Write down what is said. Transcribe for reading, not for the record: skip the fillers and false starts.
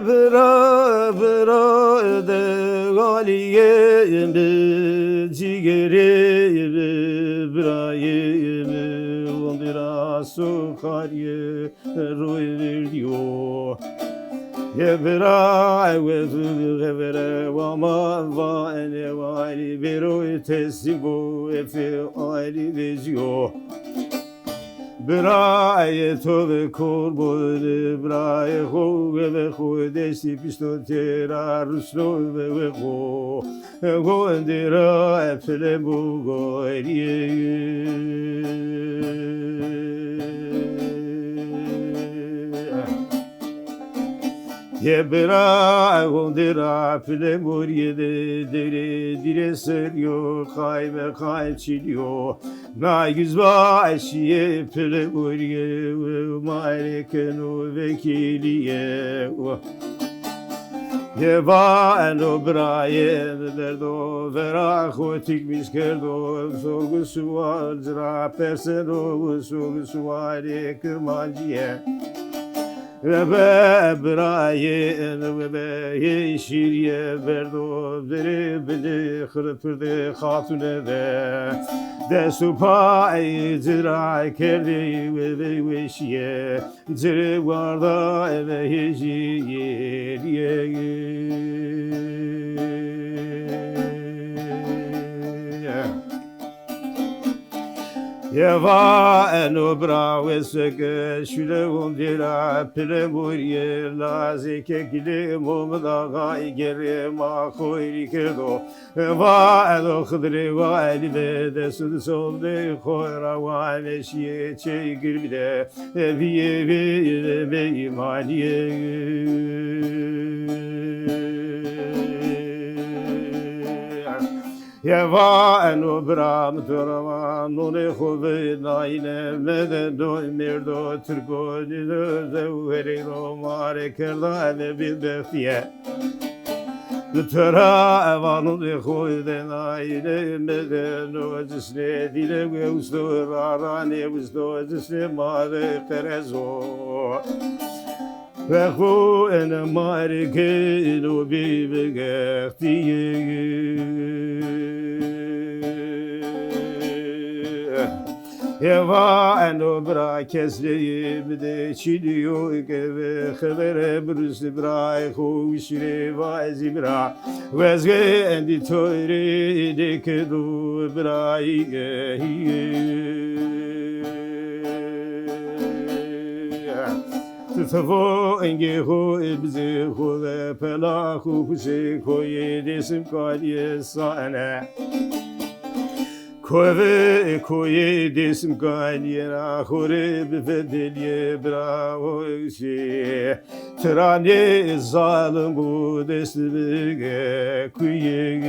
Bra bra de galiye cigere brayeme ondira sukariye roy verdiyo Bra ve vere vama va ene vali vero tesigo efe ali vezio Braye tove korbole braye ho ve ho desi pisto tera ruslo ve ho ndira efle bugo Yebra ondira file muriye de dire serio kaybe kayçiliyor na yüzba eşiye file muriye marekenu vekiliye Yeva eno braye derdo vera khotik miskerdo sorgusu var zra perseno sorgusu var kırmancıye Ve braye ve yeşiriye verdo dere bile kırpırdı hatune de supay zira kerdi ve veşiye zire varda eve yeşiye Yeva eno brave seke şüle ondira pile muriye lazike gile momda gay gere ma khoyri kerdo va eno khidre va elve de sud solde khoyra va neşiye çey girbide viye viye ve imaniye Yeva eno bram torava nune khove naine mede do merdo turko dido zevheri romare kerda eve bir befiye Tura evanu de khoyde naine mede no cisne dile ve usto rarane usto cisne mare terezo Ve khu ene mare ke no bibe gertiye Yeva eno bra kesreyim de çiliyor geve xevere brüsli bra khuşire va ezibra vezge endi toire de kedu bra Tavo enge ho ebze ho ve pela khuşe koye desim kaliye sane Kove koye desim galiyera khore befedeliye bravo şey Trane zalim bu desbige kuye